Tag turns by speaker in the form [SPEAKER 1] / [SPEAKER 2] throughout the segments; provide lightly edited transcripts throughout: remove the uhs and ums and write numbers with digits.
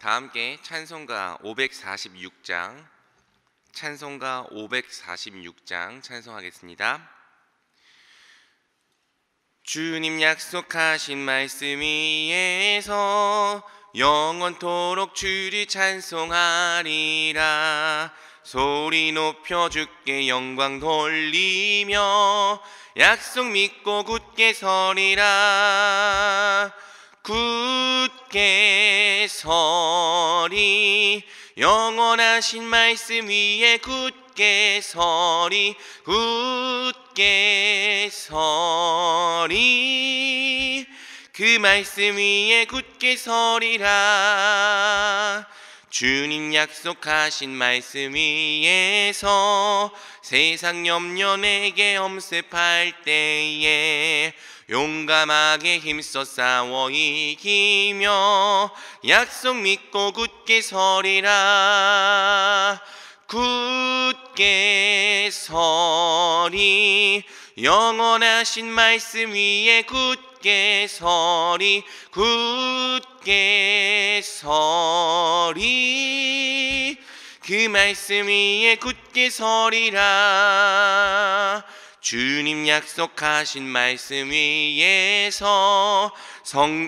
[SPEAKER 1] 다 함께 찬송가 546장 찬송하겠습니다. 주님 약속하신 말씀 위에서 영원토록 주를 찬송하리라. 소리 높여 주께 영광 돌리며 약속 믿고 굳게 서리라. 굳게 서리, 영원하신 말씀 위에 굳게 서리. 굳게 서리, 그 말씀 위에 굳게 서리라. 주님 약속하신 말씀 위에서 세상 염려 내게 엄습할 때에 용감하게 힘써 싸워 이기며 약속 믿고 굳게 서리라. 굳게 서리, 영원하신 말씀 위에 굳게 서리. 굳게 서리, 그 말씀 위에 굳게 서리라. 주님 약속하신 말씀 위에서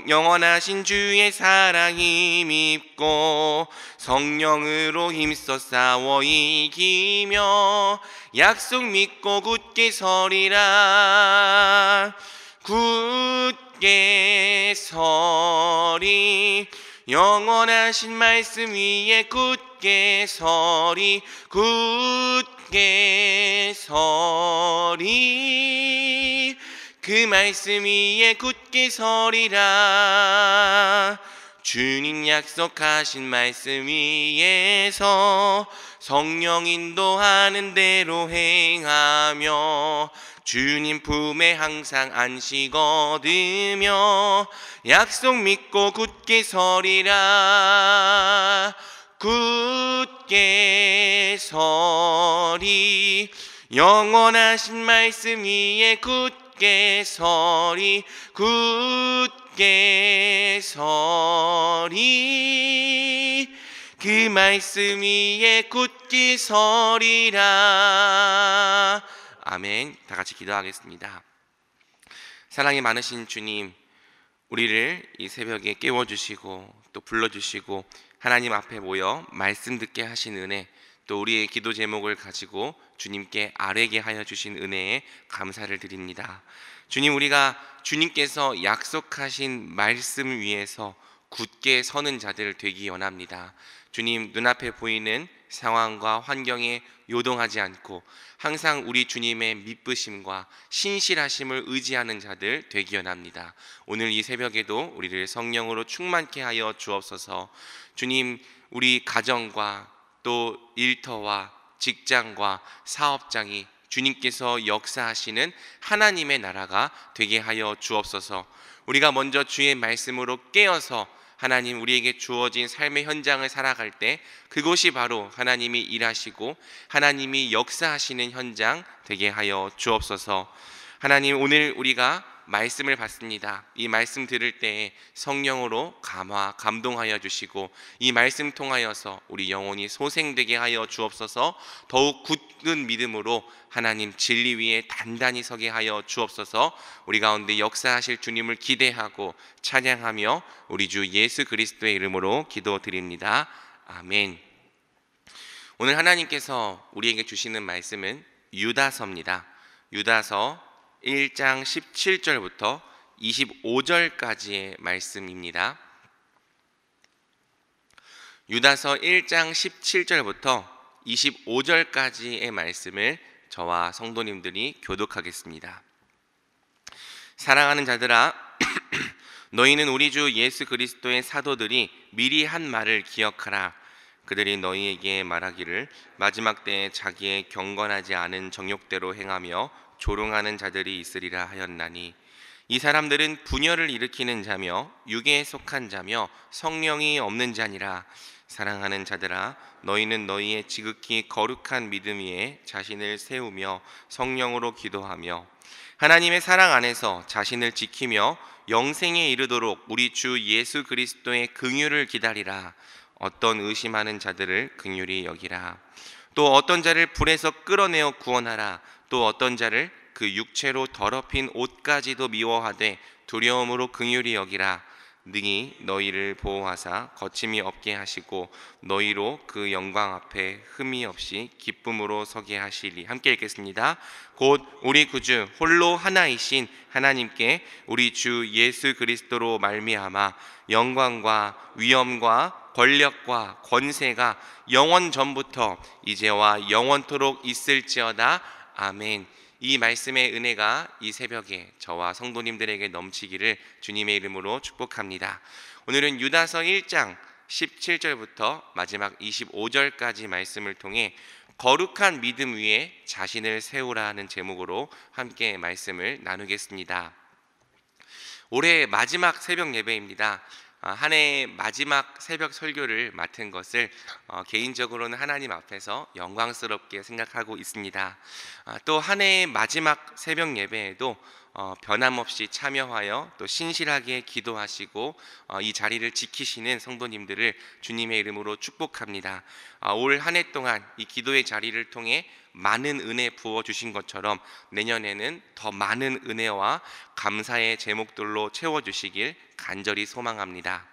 [SPEAKER 1] 영원하신 주의 사랑 힘입고 성령으로 힘써 싸워 이기며 약속 믿고 굳게 서리라. 굳게 서리, 영원하신 말씀 위에 굳게 서리. 굳게 서리, 그 말씀 위에 굳게 서리라. 주님 약속하신 말씀 위에서 성령 인도하는 대로 행하며 주님 품에 항상 안식 얻으며 약속 믿고 굳게 서리라. 굳게 서리, 영원하신 말씀 위에 굳게 서리. 굳게 서리, 그 말씀 위에 굳게 서리라. 아멘. 다 같이 기도하겠습니다. 사랑이 많으신 주님, 우리를 이 새벽에 깨워주시고 또 불러주시고 하나님 앞에 모여 말씀 듣게 하신 은혜, 또 우리의 기도 제목을 가지고 주님께 아뢰게 하여 주신 은혜에 감사를 드립니다. 주님, 우리가 주님께서 약속하신 말씀 위에서 굳게 서는 자들 되기 원합니다. 주님, 눈앞에 보이는 상황과 환경에 요동하지 않고 항상 우리 주님의 믿으심과 신실하심을 의지하는 자들 되기 원합니다. 오늘 이 새벽에도 우리를 성령으로 충만케 하여 주옵소서. 주님, 우리 가정과 또 일터와 직장과 사업장이 주님께서 역사하시는 하나님의 나라가 되게 하여 주옵소서. 우리가 먼저 주의 말씀으로 깨어서 하나님 우리에게 주어진 삶의 현장을 살아갈 때 그곳이 바로 하나님이 일하시고 하나님이 역사하시는 현장 되게 하여 주옵소서. 하나님, 오늘 우리가 말씀을 받습니다. 이 말씀 들을 때에 성령으로 감동하여 주시고 이 말씀 통하여서 우리 영혼이 소생되게 하여 주옵소서. 더욱 굳은 믿음으로 하나님 진리 위에 단단히 서게 하여 주옵소서. 우리 가운데 역사하실 주님을 기대하고 찬양하며 우리 주 예수 그리스도의 이름으로 기도드립니다. 아멘. 오늘 하나님께서 우리에게 주시는 말씀은 유다서입니다. 유다서 1장 17절부터 25절까지의 말씀입니다. 유다서 1장 17절부터 25절까지의 말씀을 저와 성도님들이 교독하겠습니다. 사랑하는 자들아, 너희는 우리 주 예수 그리스도의 사도들이 미리 한 말을 기억하라. 그들이 너희에게 말하기를 마지막 때에 자기의 경건하지 않은 정욕대로 행하며 조롱하는 자들이 있으리라 하였나니, 이 사람들은 분열을 일으키는 자며 육에 속한 자며 성령이 없는 자니라. 사랑하는 자들아, 너희는 너희의 지극히 거룩한 믿음 위에 자신을 세우며 성령으로 기도하며 하나님의 사랑 안에서 자신을 지키며 영생에 이르도록 우리 주 예수 그리스도의 긍휼을 기다리라. 어떤 의심하는 자들을 긍휼히 여기라. 또 어떤 자를 불에서 끌어내어 구원하라. 또 어떤 자를 그 육체로 더럽힌 옷까지도 미워하되 두려움으로 긍휼히 여기라. 능히 너희를 보호하사 거침이 없게 하시고 너희로 그 영광 앞에 흠이 없이 기쁨으로 서게 하시리. 함께 읽겠습니다. 곧 우리 구주 홀로 하나이신 하나님께 우리 주 예수 그리스도로 말미암아 영광과 위엄과 권력과 권세가 영원 전부터 이제와 영원토록 있을지어다. 아멘. 이 말씀의 은혜가 이 새벽에 저와 성도님들에게 넘치기를 주님의 이름으로 축복합니다. 오늘은 유다서 1장 17절부터 마지막 25절까지 말씀을 통해 거룩한 믿음 위에 자신을 세우라 하는 제목으로 함께 말씀을 나누겠습니다. 올해 마지막 새벽 예배입니다. 한 해의 마지막 새벽 설교를 맡은 것을 개인적으로는 하나님 앞에서 영광스럽게 생각하고 있습니다. 또 한 해의 마지막 새벽 예배에도 변함없이 참여하여 또 신실하게 기도하시고 이 자리를 지키시는 성도님들을 주님의 이름으로 축복합니다. 올 한 해 동안 이 기도의 자리를 통해 많은 은혜 부어주신 것처럼 내년에는 더 많은 은혜와 감사의 제목들로 채워주시길 간절히 소망합니다.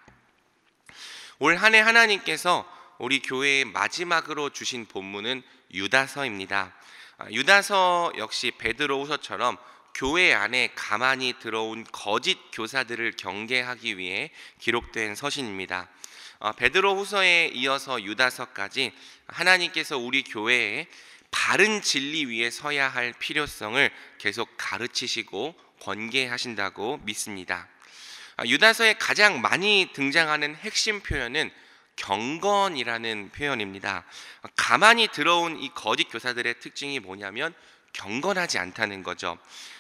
[SPEAKER 1] 올 한 해 하나님께서 우리 교회의 마지막으로 주신 본문은 유다서입니다. 유다서 역시 베드로후서처럼 교회 안에 가만히 들어온 거짓 교사들을 경계하기 위해 기록된 서신입니다. 베드로후서에 이어서 유다서까지 하나님께서 우리 교회에 바른 진리 위에 서야 할 필요성을 계속 가르치시고 권계하신다고 믿습니다. 유다서에 가장 많이 등장하는 핵심 표현은 경건이라는 표현입니다. 가만히 들어온 이 거짓 교사들의 특징이 뭐냐면 경건하지 않다는 거죠.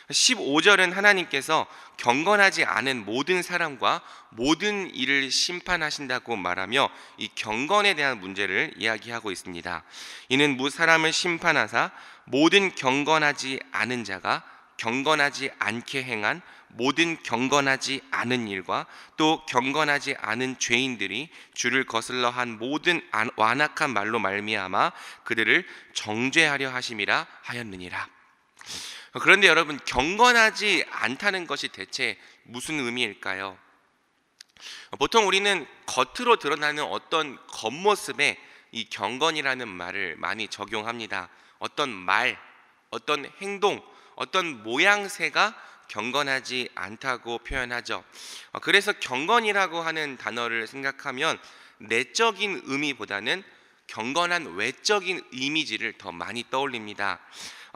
[SPEAKER 1] 15절은 하나님께서 경건하지 않은 모든 사람과 모든 일을 심판하신다고 말하며 이 경건에 대한 문제를 이야기하고 있습니다. 이는 무 사람을 심판하사 모든 경건하지 않은 자가 경건하지 않게 행한 모든 경건하지 않은 일과 또 경건하지 않은 죄인들이 주를 거슬러 한 모든 완악한 말로 말미암아 그들을 정죄하려 하심이라 하였느니라. 그런데 여러분, 경건하지 않다는 것이 대체 무슨 의미일까요? 보통 우리는 겉으로 드러나는 어떤 겉모습에 이 경건이라는 말을 많이 적용합니다. 어떤 말, 어떤 행동, 어떤 모양새가 경건하지 않다고 표현하죠. 그래서 경건이라고 하는 단어를 생각하면 내적인 의미보다는 경건한 외적인 이미지를 더 많이 떠올립니다.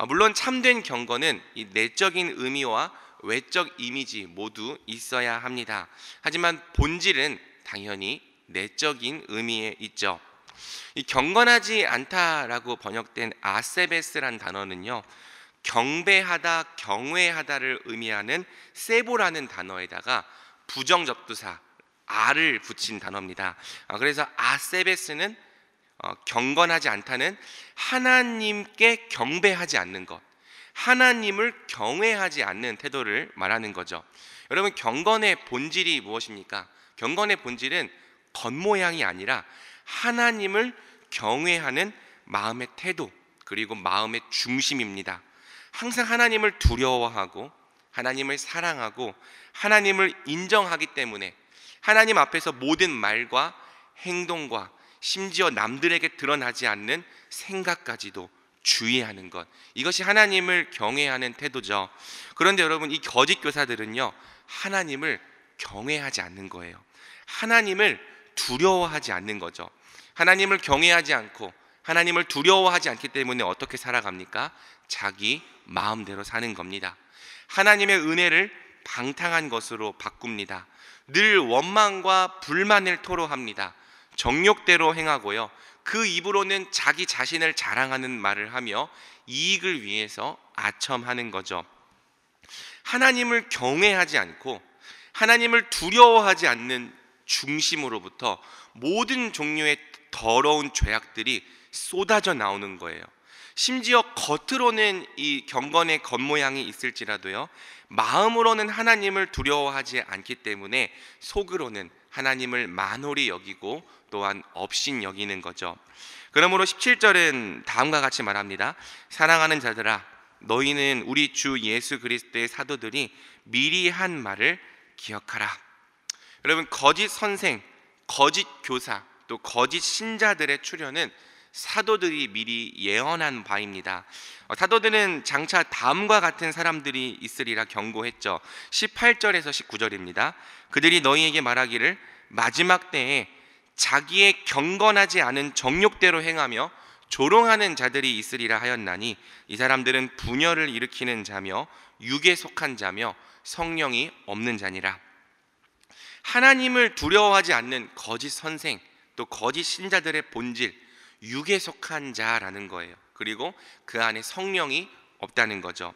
[SPEAKER 1] 물론 참된 경건은 이 내적인 의미와 외적 이미지 모두 있어야 합니다. 하지만 본질은 당연히 내적인 의미에 있죠. 이 경건하지 않다라고 번역된 아세베스란 단어는요, 경배하다, 경외하다를 의미하는 세보라는 단어에다가 부정접두사 아를 붙인 단어입니다. 그래서 아세베스는 경건하지 않다는 하나님께 경배하지 않는 것, 하나님을 경외하지 않는 태도를 말하는 거죠. 여러분, 경건의 본질이 무엇입니까? 경건의 본질은 겉모양이 아니라 하나님을 경외하는 마음의 태도, 그리고 마음의 중심입니다. 항상 하나님을 두려워하고 하나님을 사랑하고 하나님을 인정하기 때문에 하나님 앞에서 모든 말과 행동과 심지어 남들에게 드러나지 않는 생각까지도 주의하는 것, 이것이 하나님을 경외하는 태도죠. 그런데 여러분, 이 거짓 교사들은요, 하나님을 경외하지 않는 거예요. 하나님을 두려워하지 않는 거죠. 하나님을 경외하지 않고 하나님을 두려워하지 않기 때문에 어떻게 살아갑니까? 자기 마음대로 사는 겁니다. 하나님의 은혜를 방탕한 것으로 바꿉니다. 늘 원망과 불만을 토로합니다. 정욕대로 행하고요, 그 입으로는 자기 자신을 자랑하는 말을 하며 이익을 위해서 아첨하는 거죠. 하나님을 경외하지 않고 하나님을 두려워하지 않는 중심으로부터 모든 종류의 더러운 죄악들이 쏟아져 나오는 거예요. 심지어 겉으로는 이 경건의 겉모양이 있을지라도요, 마음으로는 하나님을 두려워하지 않기 때문에 속으로는 하나님을 만홀히 여기고 또한 업신 여기는 거죠. 그러므로 17절은 다음과 같이 말합니다. 사랑하는 자들아, 너희는 우리 주 예수 그리스도의 사도들이 미리 한 말을 기억하라. 여러분, 거짓 선생, 거짓 교사, 또 거짓 신자들의 출현은 사도들이 미리 예언한 바입니다. 사도들은 장차 다음과 같은 사람들이 있으리라 경고했죠. 18절에서 19절입니다. 그들이 너희에게 말하기를 마지막 때에 자기의 경건하지 않은 정욕대로 행하며 조롱하는 자들이 있으리라 하였나니 이 사람들은 분열을 일으키는 자며 육에 속한 자며 성령이 없는 자니라. 하나님을 두려워하지 않는 거짓 선생, 또 거짓 신자들의 본질, 육에 속한 자라는 거예요. 그리고 그 안에 성령이 없다는 거죠.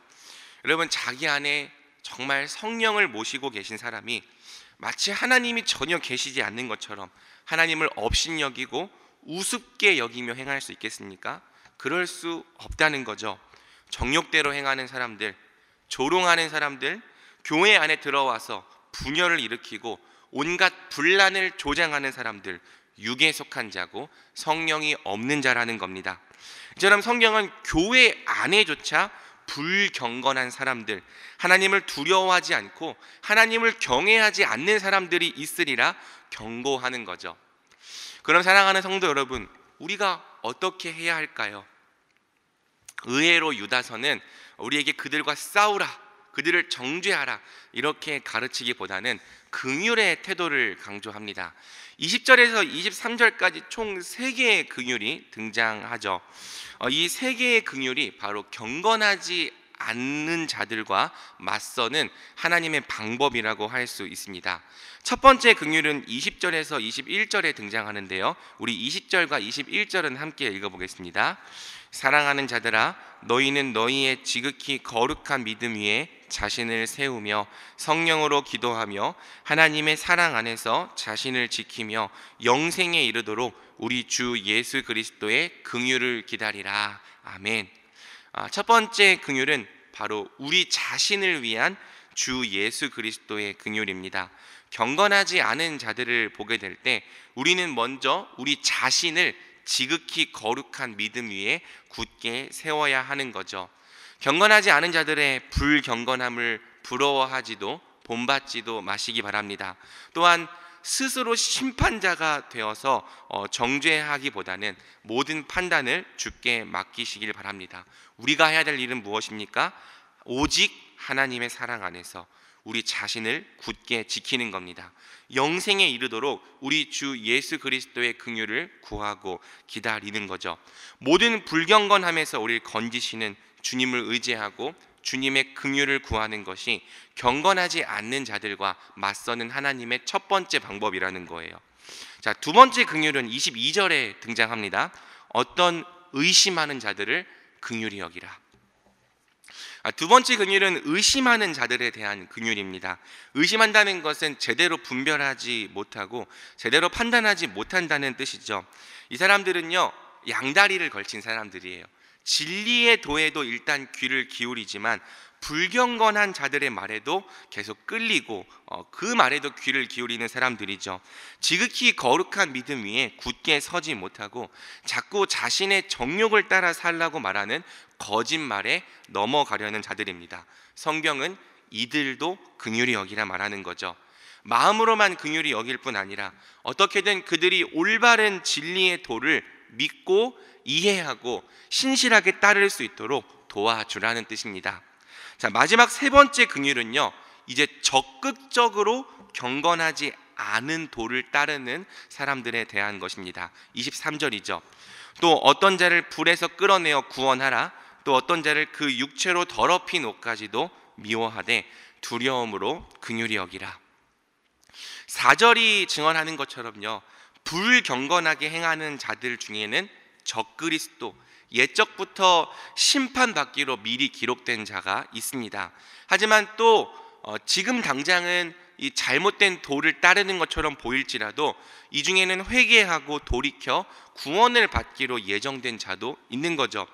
[SPEAKER 1] 여러분, 자기 안에 정말 성령을 모시고 계신 사람이 마치 하나님이 전혀 계시지 않는 것처럼 하나님을 업신여기고 우습게 여기며 행할 수 있겠습니까? 그럴 수 없다는 거죠. 정욕대로 행하는 사람들, 조롱하는 사람들, 교회 안에 들어와서 분열을 일으키고 온갖 분란을 조장하는 사람들, 육에 속한 자고 성령이 없는 자라는 겁니다. 이처럼 성경은 교회 안에조차 불경건한 사람들, 하나님을 두려워하지 않고 하나님을 경외하지 않는 사람들이 있으리라 경고하는 거죠. 그럼 사랑하는 성도 여러분, 우리가 어떻게 해야 할까요? 의외로 유다서는 우리에게 그들과 싸우라, 그들을 정죄하라 이렇게 가르치기보다는 긍휼의 태도를 강조합니다. 20절에서 23절까지 총 3개의 긍휼이 등장하죠. 이 3개의 긍휼이 바로 경건하지 않는 자들과 맞서는 하나님의 방법이라고 할 수 있습니다. 첫 번째 긍휼은 20절에서 21절에 등장하는데요, 우리 20절과 21절은 함께 읽어보겠습니다. 사랑하는 자들아, 너희는 너희의 지극히 거룩한 믿음 위에 자신을 세우며 성령으로 기도하며 하나님의 사랑 안에서 자신을 지키며 영생에 이르도록 우리 주 예수 그리스도의 긍휼을 기다리라. 아멘. 첫 번째 긍휼은 바로 우리 자신을 위한 주 예수 그리스도의 긍휼입니다. 경건하지 않은 자들을 보게 될 때 우리는 먼저 우리 자신을 지극히 거룩한 믿음 위에 굳게 세워야 하는 거죠. 경건하지 않은 자들의 불경건함을 부러워하지도 본받지도 마시기 바랍니다. 또한 스스로 심판자가 되어서 정죄하기보다는 모든 판단을 주께 맡기시길 바랍니다. 우리가 해야 될 일은 무엇입니까? 오직 하나님의 사랑 안에서 우리 자신을 굳게 지키는 겁니다. 영생에 이르도록 우리 주 예수 그리스도의 긍휼을 구하고 기다리는 거죠. 모든 불경건함에서 우리를 건지시는 주님을 의지하고 주님의 긍휼을 구하는 것이 경건하지 않는 자들과 맞서는 하나님의 첫 번째 방법이라는 거예요. 자, 두 번째 긍휼은 22절에 등장합니다. 어떤 의심하는 자들을 긍휼히 여기라. 두 번째 긍휼은 의심하는 자들에 대한 긍휼입니다. 의심한다는 것은 제대로 분별하지 못하고 제대로 판단하지 못한다는 뜻이죠. 이 사람들은요, 양다리를 걸친 사람들이에요. 진리의 도에도 일단 귀를 기울이지만 불경건한 자들의 말에도 계속 끌리고 그 말에도 귀를 기울이는 사람들이죠. 지극히 거룩한 믿음 위에 굳게 서지 못하고 자꾸 자신의 정욕을 따라 살라고 말하는 거짓말에 넘어가려는 자들입니다. 성경은 이들도 긍휼히 여기라 말하는 거죠. 마음으로만 긍휼히 여길 뿐 아니라 어떻게든 그들이 올바른 진리의 도를 믿고 이해하고 신실하게 따를 수 있도록 도와주라는 뜻입니다. 자, 마지막 세 번째 긍휼은요, 이제 적극적으로 경건하지 않은 도를 따르는 사람들에 대한 것입니다. 23절이죠. 또 어떤 자를 불에서 끌어내어 구원하라. 또 어떤 자를 그 육체로 더럽힌 옷까지도 미워하되 두려움으로 긍휼히 여기라. 4절이 증언하는 것처럼요, 불경건하게 행하는 자들 중에는 적그리스도, 옛적부터 심판받기로 미리 기록된 자가 있습니다. 하지만 또 지금 당장은 이 잘못된 도를 따르는 것처럼 보일지라도 이 중에는 회개하고 돌이켜 구원을 받기로 예정된 자도 있는 거죠.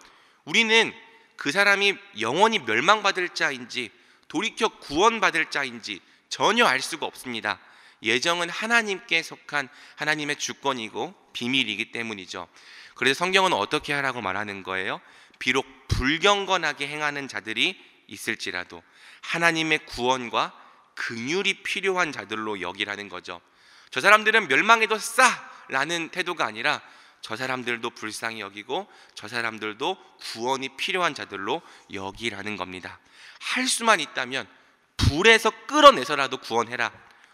[SPEAKER 1] 우리는 그 사람이 영원히 멸망받을 자인지 돌이켜 구원받을 자인지 전혀 알 수가 없습니다. 예정은 하나님께 속한 하나님의 주권이고 비밀이기 때문이죠. 그래서 성경은 어떻게 하라고 말하는 거예요? 비록 불경건하게 행하는 자들이 있을지라도 하나님의 구원과 긍휼이 필요한 자들로 여기라는 거죠. 저 사람들은 멸망해도 싸라는 태도가 아니라 저 사람들도 불쌍히 여기고 저 사람들도 구원이 필요한 자들로 여기라는 겁니다. 할 수만 있다면 불에서 끌어내서라도 구원해라.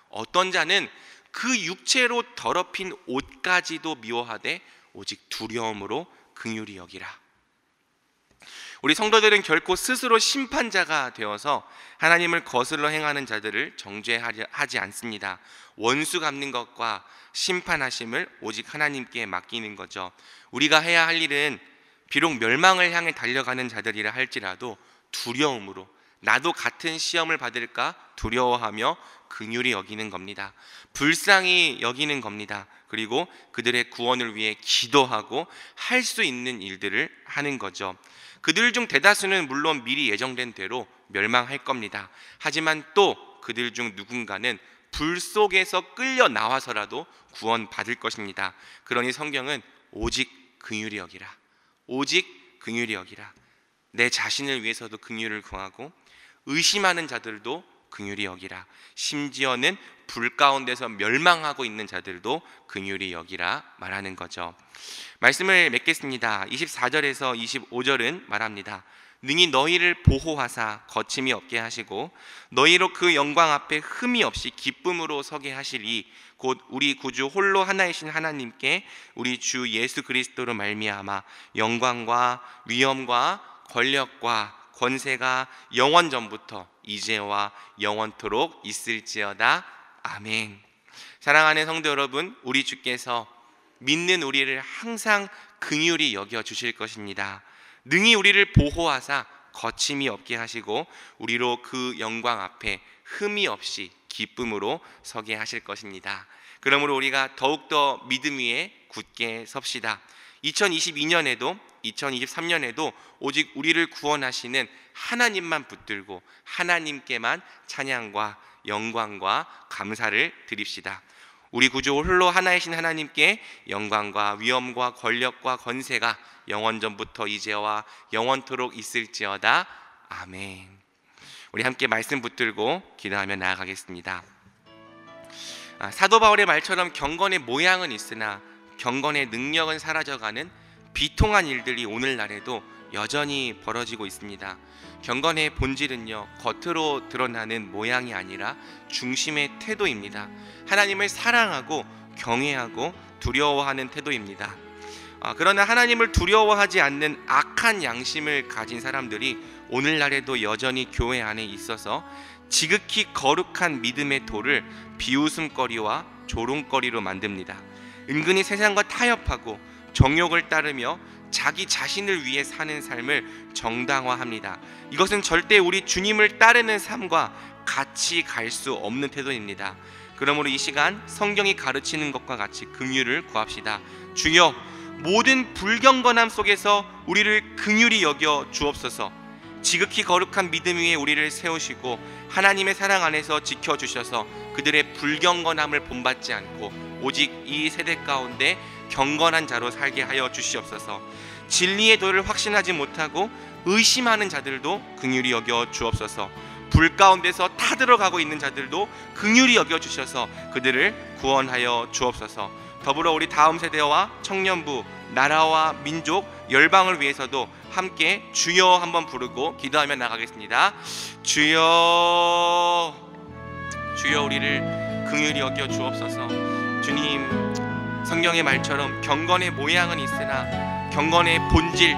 [SPEAKER 1] 어떤 자는 그 육체로 더럽힌 옷까지도 미워하되 오직 두려움으로 긍휼히 여기라. 우리 성도들은 결코 스스로 심판자가 되어서 하나님을 거슬러 행하는 자들을 정죄하지 않습니다. 원수 갚는 것과 심판하심을 오직 하나님께 맡기는 거죠. 우리가 해야 할 일은 비록 멸망을 향해 달려가는 자들이라 할지라도 두려움으로, 나도 같은 시험을 받을까 두려워하며 긍휼히 여기는 겁니다. 불쌍히 여기는 겁니다. 그리고 그들의 구원을 위해 기도하고 할 수 있는 일들을 하는 거죠. 그들 중 대다수는 물론 미리 예정된 대로 멸망할 겁니다. 하지만 또 그들 중 누군가는 불 속에서 끌려 나와서라도 구원받을 것입니다. 그러니 성경은 오직 긍휼히 여기라, 오직 긍휼히 여기라. 내 자신을 위해서도 긍휼을 구하고 의심하는 자들도 긍휼히 여기라. 심지어는 불 가운데서 멸망하고 있는 자들도 긍휼히 여기라 말하는 거죠. 말씀을 맺겠습니다. 24절에서 25절은 말합니다. 능히 너희를 보호하사 거침이 없게 하시고 너희로 그 영광 앞에 흠이 없이 기쁨으로 서게 하시리. 곧 우리 구주 홀로 하나이신 하나님께 우리 주 예수 그리스도로 말미암아 영광과 위엄과 권력과 권세가 영원 전부터 이제와 영원토록 있을지어다. 아멘. 사랑하는 성도 여러분, 우리 주께서 믿는 우리를 항상 긍휼히 여겨 주실 것입니다. 능히 우리를 보호하사 거침이 없게 하시고 우리로 그 영광 앞에 흠이 없이 기쁨으로 서게 하실 것입니다. 그러므로 우리가 더욱더 믿음 위에 굳게 섭시다. 2022년에도 2023년에도 오직 우리를 구원하시는 하나님만 붙들고 하나님께만 찬양과 영광과 감사를 드립시다. 우리 구주 홀로 하나이신 하나님께 영광과 위엄과 권력과 권세가 영원 전부터 이제와 영원토록 있을지어다. 아멘. 우리 함께 말씀 붙들고 기도하며 나아가겠습니다. 사도 바울의 말처럼 경건의 모양은 있으나 경건의 능력은 사라져가는 비통한 일들이 오늘날에도 여전히 벌어지고 있습니다. 경건의 본질은요, 겉으로 드러나는 모양이 아니라 중심의 태도입니다. 하나님을 사랑하고 경외하고 두려워하는 태도입니다. 그러나 하나님을 두려워하지 않는 악한 양심을 가진 사람들이 오늘날에도 여전히 교회 안에 있어서 지극히 거룩한 믿음의 도를 비웃음거리와 조롱거리로 만듭니다. 은근히 세상과 타협하고 정욕을 따르며 자기 자신을 위해 사는 삶을 정당화합니다. 이것은 절대 우리 주님을 따르는 삶과 같이 갈 수 없는 태도입니다. 그러므로 이 시간 성경이 가르치는 것과 같이 긍휼을 구합시다. 주여, 모든 불경건함 속에서 우리를 긍휼히 여겨 주옵소서. 지극히 거룩한 믿음 위에 우리를 세우시고 하나님의 사랑 안에서 지켜주셔서 그들의 불경건함을 본받지 않고 오직 이 세대 가운데 경건한 자로 살게 하여 주시옵소서. 진리의 도를 확신하지 못하고 의심하는 자들도 긍휼히 여겨 주옵소서. 불 가운데서 타들어가고 있는 자들도 긍휼히 여겨 주셔서 그들을 구원하여 주옵소서. 더불어 우리 다음 세대와 청년부, 나라와 민족, 열방을 위해서도 함께 주여 한번 부르고 기도하며 나가겠습니다. 주여, 주여 우리를 긍휼히 여겨 주옵소서. 주님, 성경의 말처럼 경건의 모양은 있으나 경건의 본질,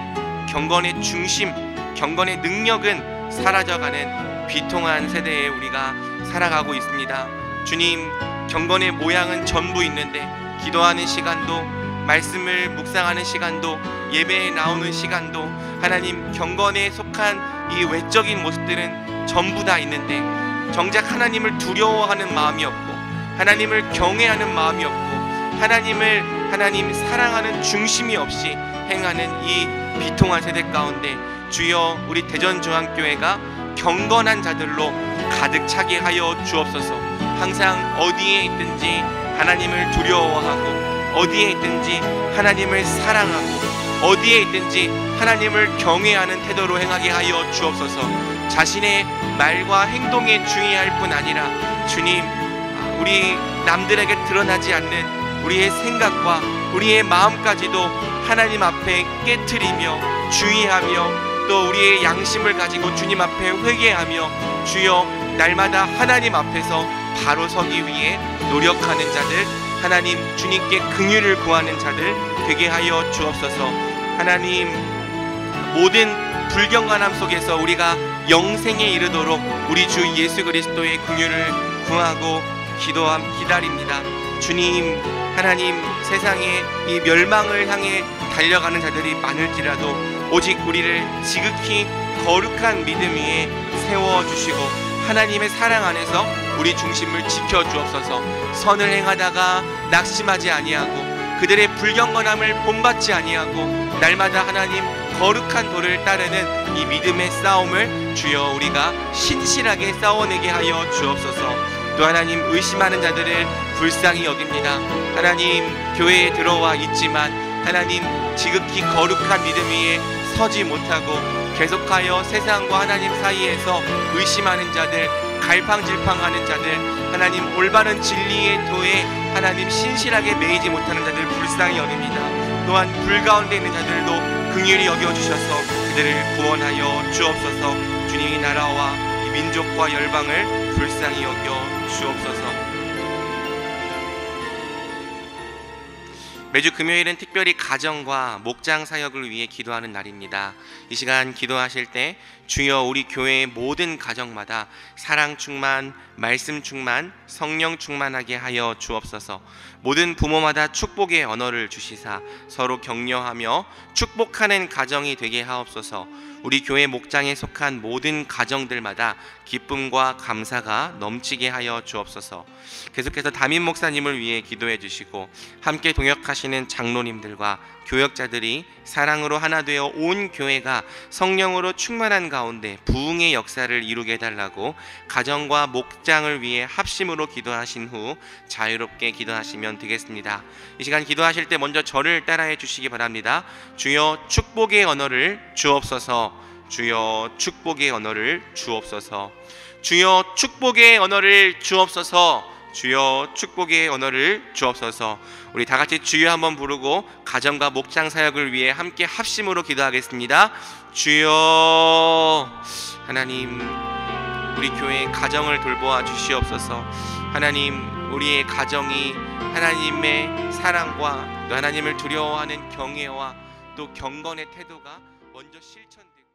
[SPEAKER 1] 경건의 중심, 경건의 능력은 사라져가는 비통한 세대에 우리가 살아가고 있습니다. 주님, 경건의 모양은 전부 있는데 기도하는 시간도, 말씀을 묵상하는 시간도, 예배에 나오는 시간도, 하나님 경건에 속한 이 외적인 모습들은 전부 다 있는데 정작 하나님을 두려워하는 마음이 없고 하나님을 경외하는 마음이 없고 하나님 사랑하는 중심이 없이 행하는 이 비통한 세대 가운데 주여 우리 대전중앙교회가 경건한 자들로 가득 차게 하여 주옵소서. 항상 어디에 있든지 하나님을 두려워하고 어디에 있든지 하나님을 사랑하고 어디에 있든지 하나님을 경외하는 태도로 행하게 하여 주옵소서. 자신의 말과 행동에 주의할 뿐 아니라 주님, 우리 남들에게 드러나지 않는 우리의 생각과 우리의 마음까지도 하나님 앞에 깨트리며 주의하며 또 우리의 양심을 가지고 주님 앞에 회개하며 주여 날마다 하나님 앞에서 바로 서기 위해 노력하는 자들, 하나님 주님께 긍휼을 구하는 자들 되게 하여 주옵소서. 하나님, 모든 불경건함 속에서 우리가 영생에 이르도록 우리 주 예수 그리스도의 긍휼을 구하고 기다립니다. 주님, 하나님, 세상에 이 멸망을 향해 달려가는 자들이 많을지라도 오직 우리를 지극히 거룩한 믿음 위에 세워주시고 하나님의 사랑 안에서 우리 중심을 지켜주옵소서. 선을 행하다가 낙심하지 아니하고 그들의 불경건함을 본받지 아니하고 날마다 하나님 거룩한 도를 따르는 이 믿음의 싸움을 주여 우리가 신실하게 싸워내게 하여 주옵소서. 또 하나님, 의심하는 자들을 불쌍히 여깁니다. 하나님, 교회에 들어와 있지만 하나님 지극히 거룩한 믿음 위에 서지 못하고 계속하여 세상과 하나님 사이에서 의심하는 자들, 갈팡질팡하는 자들, 하나님 올바른 진리의 도에 하나님 신실하게 매이지 못하는 자들 불쌍히 여깁니다. 또한 불 가운데 있는 자들도 긍휼히 여겨주셔서 그들을 구원하여 주옵소서. 주님의 나라와 이 민족과 열방을 불쌍히 여겨 주옵소서. 매주 금요일은 특별히 가정과 목장 사역을 위해 기도하는 날입니다. 이 시간 기도하실 때 주여 우리 교회의 모든 가정마다 사랑 충만, 말씀 충만, 성령 충만하게 하여 주옵소서. 모든 부모마다 축복의 언어를 주시사 서로 격려하며 축복하는 가정이 되게 하옵소서. 우리 교회 목장에 속한 모든 가정들마다 기쁨과 감사가 넘치게 하여 주옵소서. 계속해서 담임 목사님을 위해 기도해 주시고 함께 동역하시는 장로님들과 교역자들이 사랑으로 하나 되어 온 교회가 성령으로 충만한 가운데 부흥의 역사를 이루게 해달라고 가정과 목장을 위해 합심으로 기도하신 후 자유롭게 기도하시면 되겠습니다. 이 시간 기도하실 때 먼저 저를 따라해 주시기 바랍니다. 주여 축복의 언어를 주옵소서. 주여 축복의 언어를 주옵소서. 주여 축복의 언어를 주옵소서. 주여 축복의 언어를 주옵소서. 우리 다 같이 주여 한번 부르고 가정과 목장 사역을 위해 함께 합심으로 기도하겠습니다. 주여. 하나님, 우리 교회의 가정을 돌보아 주시옵소서. 하나님, 우리의 가정이 하나님의 사랑과 또 하나님을 두려워하는 경외와 또 경건의 태도가 먼저 실천되고